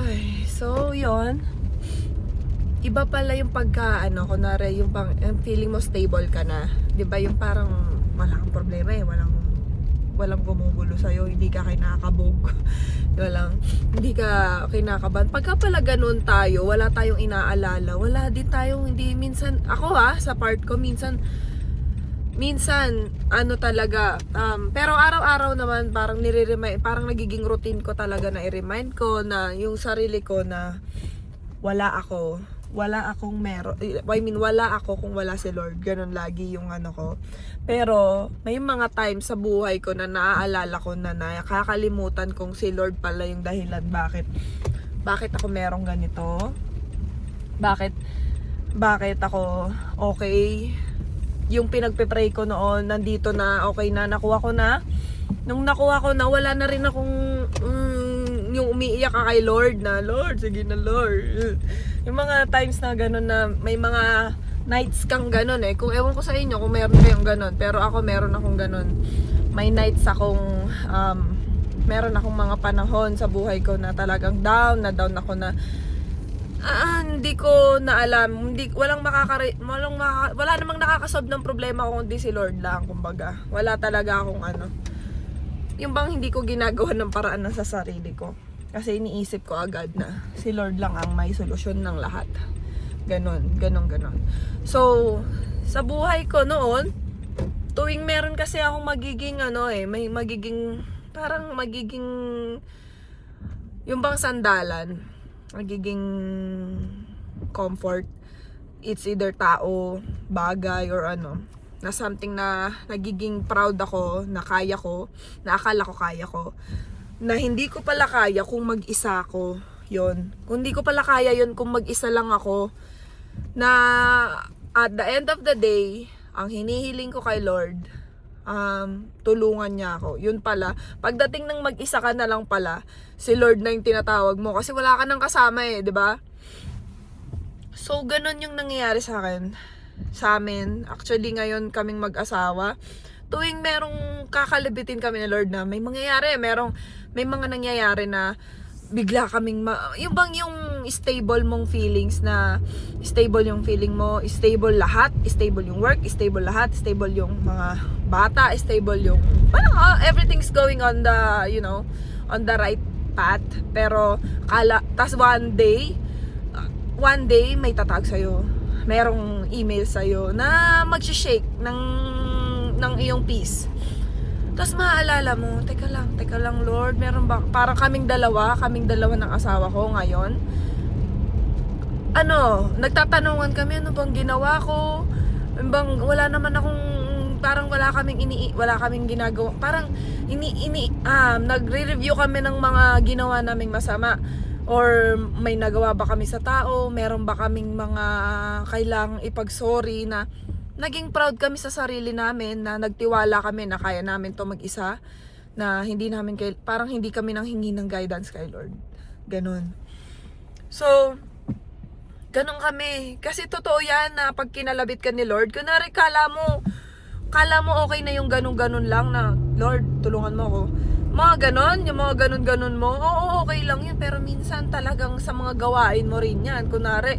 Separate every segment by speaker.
Speaker 1: Ay, so yon. Iba pala yung kunwari yung yung feeling mo stable ka na. 'Di ba yung parang wala kang problema walang gumugulo sa'yo, hindi ka kinakabog. Hindi ka kinakabahan. Pagka pala ganun tayo, wala tayong inaalala, wala din tayong, hindi, minsan, ako sa part ko, minsan, talaga, pero araw-araw naman, parang nagiging routine ko talaga na i-remind ko na yung sarili ko na wala akong wala ako kung wala si Lord. Ganun lagi yung ko. Pero may mga times sa buhay ko na naaalala ko na nakakalimutan kong si Lord pala yung dahilan bakit ako merong ganito. Bakit ako okay. Yung pinagpe-pray ko noon, nandito na, okay na, nakuha ko na. Nung nakuha ko na, wala na rin akong yung umiiyak ka kay Lord na, Lord, sige na Lord. Yung mga times na gano'n na may mga nights kang gano'n Kung ewan ko sa inyo kung meron kayong gano'n, pero ako meron akong gano'n. May nights meron akong mga panahon sa buhay ko na talagang down ako na hindi ko na alam, wala namang nakakasolve ng problema ko kundi si Lord lang, kumbaga. Wala talaga akong yung bang hindi ko ginagawa ng paraan na sa sarili ko. Kasi iniisip ko agad na si Lord lang ang may solusyon ng lahat. Ganon. So, sa buhay ko noon, tuwing meron kasi akong magiging yung bang sandalan, magiging comfort. It's either tao, bagay, or na something na nagiging proud ako, na kaya ko, na akala ko kaya ko, na hindi ko pala kaya kung mag-isa ako, yon. Kung hindi ko pala kaya yon kung mag-isa lang ako, na at the end of the day, ang hinihiling ko kay Lord, tulungan niya ako. Yun pala, pagdating ng mag-isa ka na lang pala, si Lord na yung tinatawag mo, kasi wala ka nang kasama 'di ba? So, ganun yung nangyayari sa amin. Actually, ngayon kaming mag-asawa, tuwing merong kakalibitin kami ni Lord na may mga nangyayari na bigla kaming yung stable mong feelings, na stable yung feeling mo, stable lahat, stable yung work, stable lahat, stable yung mga bata, stable yung parang everything's going on the on the right path. Pero tas one day may tatag sa'yo, merong email sa'yo na mag-shake ng iyong peace. Tapos maaalala mo, teka lang Lord, meron ba? Parang kaming dalawa ng asawa ko ngayon. Nagtatanungan kami, ano bang ginawa ko? Wala naman akong, parang wala kaming ginagawa. Parang nagre-review kami ng mga ginawa naming masama. Or may nagawa ba kami sa tao? Meron ba kaming mga kailangang ipag-sorry, na naging proud kami sa sarili namin, na nagtiwala kami na kaya namin to mag-isa, na parang hindi kami nang hingi ng guidance kay Lord. Ganon. So, ganon kami. Kasi totoo yan na pag kinalabit ka ni Lord, kunwari kala mo okay na yung ganon lang na, Lord, tulungan mo ako. Yung mga ganon mo, oo, okay lang yun. Pero minsan talagang sa mga gawain mo rin yan. Kunwari,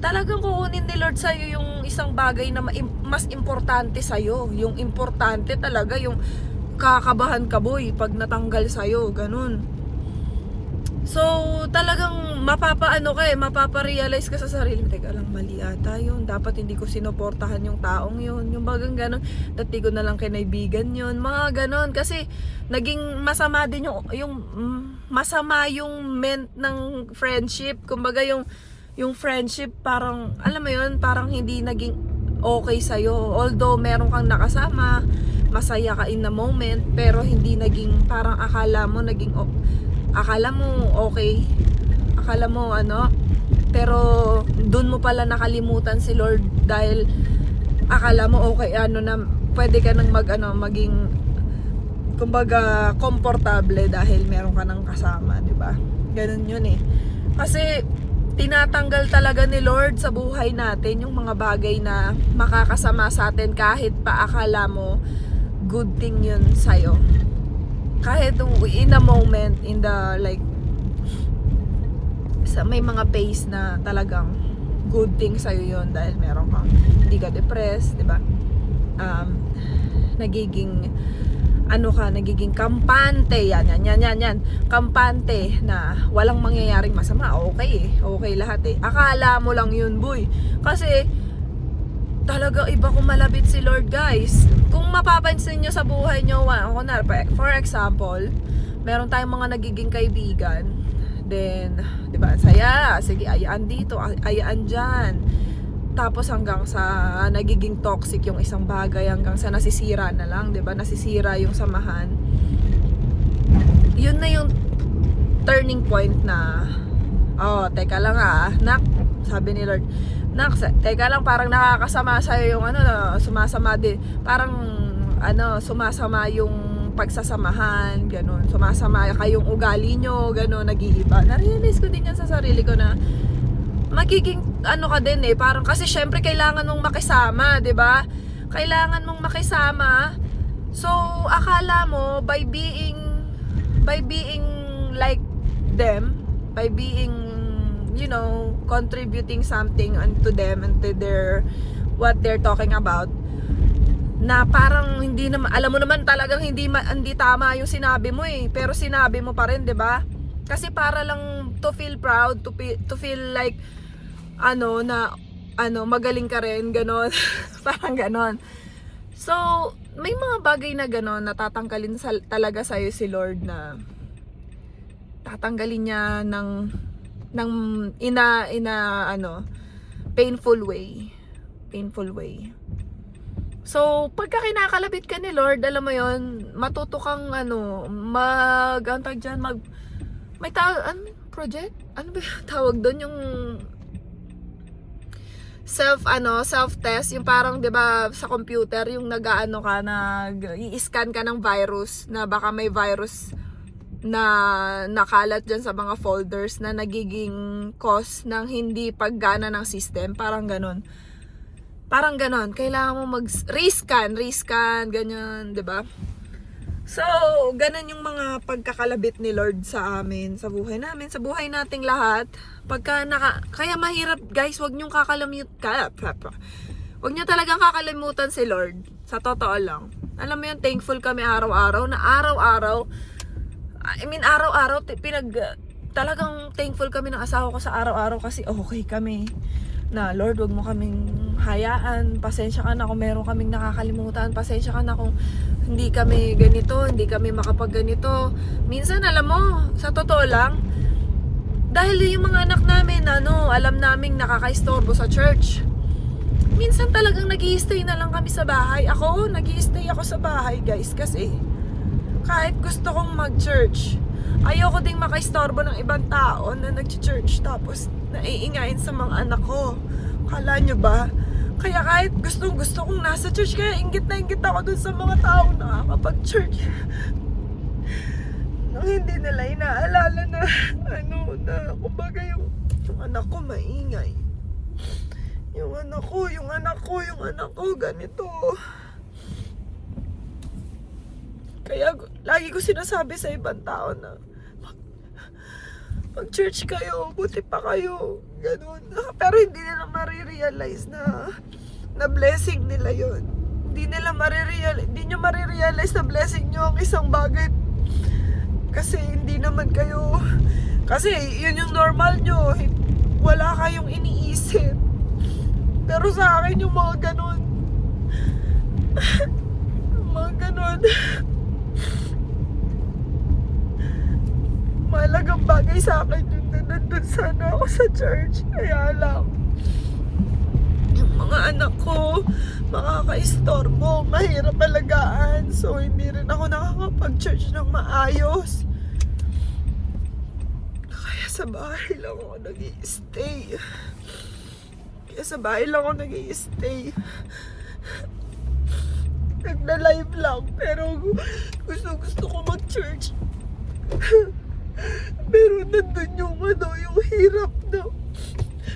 Speaker 1: talagang kukunin ni Lord sa'yo yung isang bagay na mas importante sa'yo. Yung importante talaga, yung kakabahan ka boy pag natanggal sa'yo, ganun. So, talagang mapaparealize ka sa sarili. Teka lang, mali ata yun. Dapat hindi ko sinuportahan yung taong yun. Yung bagang ganun, dati ko na lang kinaibigan yun. Mga ganun. Kasi, naging masama din masama yung meant ng friendship. Kumbaga yung friendship, parang, alam mo yun, parang hindi naging okay sa'yo. Although, meron kang nakasama, masaya ka in the moment, pero hindi naging, parang akala mo okay, akala mo pero dun mo pala nakalimutan si Lord, dahil akala mo okay, na pwede ka nang maging kumbaga komportable dahil meron ka nang kasama, di ba? Ganun yun kasi tinatanggal talaga ni Lord sa buhay natin yung mga bagay na makakasama sa atin, kahit pa akala mo good thing yun sa'yo. Kahit in a moment, may mga phase na talagang good thing sa'yo yun dahil meron kang, hindi ka depressed, di ba? Nagiging nagiging kampante, yan, kampante na walang mangyayaring masama, okay lahat akala mo lang yun, boy, kasi talaga iba kung malapit si Lord, guys. Kung mapapansin nyo sa buhay nyo, for example, meron tayong mga nagiging kaibigan, then, di ba, saya, sige, ayaan dito, ayaan dyan, tapos hanggang sa nagiging toxic yung isang bagay, hanggang sa nasisira na lang, 'di ba? Nasisira yung samahan. Yun na yung turning point na teka lang nak, sabi ni Lord. Nak, teka lang, parang nakakasama sa yung sumasama din. Parang sumasama yung pagsasamahan, ganun. Sumasama kayong ugali nyo, ganun, nag-iiba. Na-realize ko din yan sa sarili ko na magiging ka din parang kasi syempre kailangan mong makisama, 'di ba? Kailangan mong makisama. So akala mo by being like them, by being contributing something unto them and to their what they're talking about, na parang hindi naman, alam mo naman talagang hindi tama yung sinabi mo pero sinabi mo pa rin, 'di ba? Kasi para lang to feel proud, to feel like magaling ka rin, ganon. Parang ganon. So, may mga bagay na ganon na tatanggalin talaga sa'yo si Lord, na tatanggalin niya ng painful way. So, pagka kinakalabit ka ni Lord, alam mo yon, matuto kang may project? Ano ba yung tawag doon? Yung self-test, yung parang 'di ba sa computer, yung i-scan ka ng virus, na baka may virus na nakalat dyan sa mga folders na nagiging cause ng hindi paggana ng system, parang ganon. Kailangan mo rescan, ganyan, 'di ba? So, ganun yung mga pagkakalabit ni Lord sa amin, sa buhay namin, sa buhay nating lahat. Kaya mahirap, guys, wag nyo talagang kakalimutan si Lord. Sa totoo lang. Alam mo yun, thankful kami araw-araw, talagang thankful kami ng asawa ko sa araw-araw, kasi okay kami. Na Lord, wag mo kaming hayaan, pasensya ka na kung meron kaming nakakalimutan, pasensya ka na kung hindi kami ganito, hindi kami makapagganito. Minsan, alam mo, sa totoo lang, dahil yung mga anak namin, alam naming nakaka-istorbo sa church, minsan talagang nag-i-stay na lang kami sa bahay. Nag-i-stay ako sa bahay, guys, kasi kahit gusto kong mag-church, ayoko ding maka-istorbo ng ibang tao na nag-church tapos naiingayin sa mga anak ko. Kala nyo ba? Kaya kahit gusto kong nasa church, kaya inggit na inggit ako dun sa mga tao na nakakapag-church. Nang hindi nila inaalala na kumbaga yung anak ko maingay. Yung anak ko ganito. Kaya lagi ko sinasabi sa ibang tao na mag-church kayo, buti pa kayo, ganun. Pero hindi nila marirealize na blessing nila yon. Hindi nyo marirealize na blessing nyo ang isang bagay. Kasi hindi naman kayo, kasi yun yung normal nyo, wala kayong iniisip. Pero sa akin yung mga ganun, mahalagang bagay sa akin yung nandun sana ako sa church. Kaya lang, yung mga anak ko makaka-istorbo, mahirap alagaan, so hindi rin ako nakakapag-church ng maayos. Kaya sa bahay lang ako nag-i-stay. Nagla-live lang, pero gusto ko mag-church. Pero nandun yung hirap na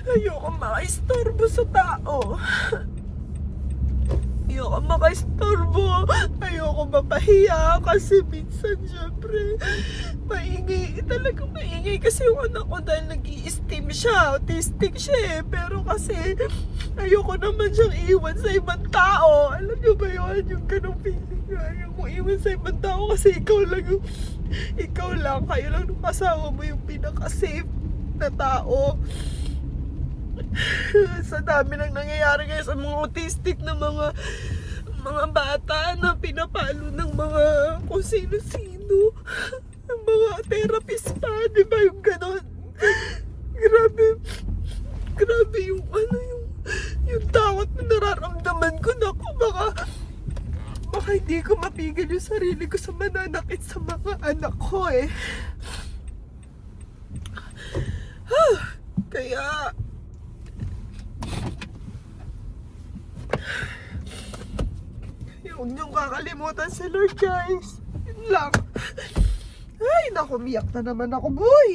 Speaker 1: ayoko makaistorbo sa tao. Ayoko mapahiya kasi minsan syempre maingay maingay kasi yung anak ko dahil nag-i-steam siya. Autistic siya eh. Pero kasi ayoko naman siyang iwan sa ibang tao. Alam niyo ba yun? Yung ganong feeling. Ayoko iwan sa ibang tao kasi ikaw lang, kayo lang ng asawa mo yung pinaka-safe na tao. Sa dami nang nangyayari ngayon sa mga autistic na mga bata na pinapalo ng mga kung sino-sino. Yung mga therapist pa, di ba yung ganon? Grabe yung yung takot na nararamdaman ko. Naku, baka hindi ko mapigil yung sarili ko sa mananakit sa mga anak ko eh. Kaya huwag niyong kakalimutan si Lord, guys. Yun lang. Ay, naku, miyak na naman ako, boy.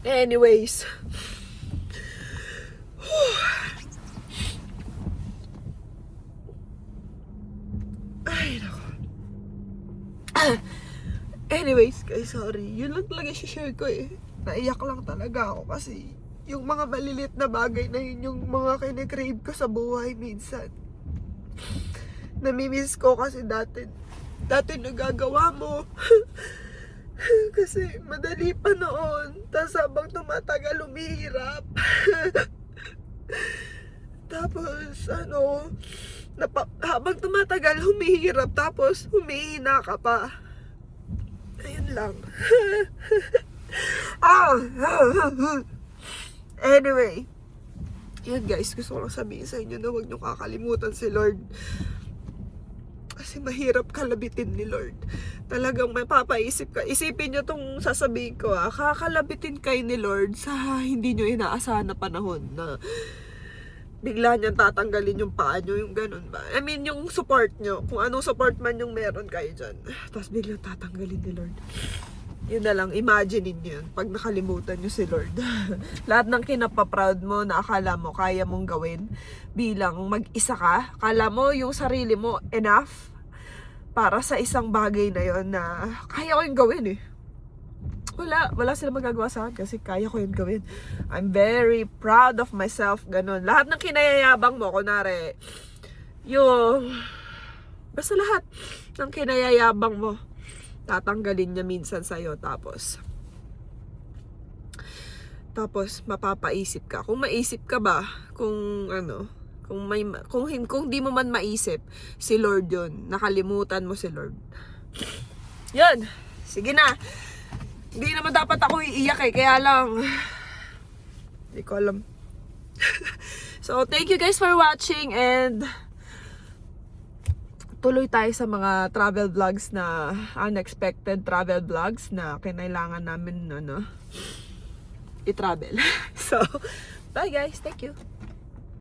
Speaker 1: Anyways. Ay, naku. Anyways, guys, sorry. Yun lang talaga share ko eh. Naiyak lang talaga ako kasi yung mga malilit na bagay na yun yung mga kinikrave ko sa buhay minsan. Namimiss ko kasi dati nagagawa mo. Kasi madali pa noon. Tapos habang tumatagal, humihirap. Tapos habang tumatagal, humihirap. Tapos humihina ka pa. Ayun lang. Anyway, yun guys, gusto ko lang sabihin sa inyo na huwag nyo kakalimutan si Lord. Kasi mahirap kalabitin ni Lord. Talagang may papaisip ka. Isipin nyo tong sasabihin ko kakalabitin kayo ni Lord sa hindi nyo inaasahan na panahon na bigla niyang tatanggalin yung paa nyo, yung ganun ba? I mean, yung support nyo. Kung anong support man yung meron kayo dyan. Tapos biglang tatanggalin ni Lord. Yun na lang, imagine nyo yun pag nakalimutan nyo si Lord. Lahat ng kinapaproud mo na akala mo kaya mong gawin bilang mag-isa ka, akala mo yung sarili mo enough para sa isang bagay na yon na kaya ko yung gawin eh. Wala sila magagawa sa akin kasi kaya ko yung gawin. I'm very proud of myself, ganun. Lahat ng kinayayabang mo, kunwari, basta lahat ng kinayayabang mo, tatanggalin niya minsan sa'yo. Tapos mapapaisip ka. Kung maisip ka ba, kung di mo man maisip, si Lord yun. Nakalimutan mo si Lord. Yun. Sige na. Hindi naman dapat ako iiyak eh. Kaya lang, hindi ko alam. So, thank you guys for watching and tuloy tayo sa mga travel vlogs na unexpected travel vlogs na kinailangan namin i-travel. So, bye guys. Thank you.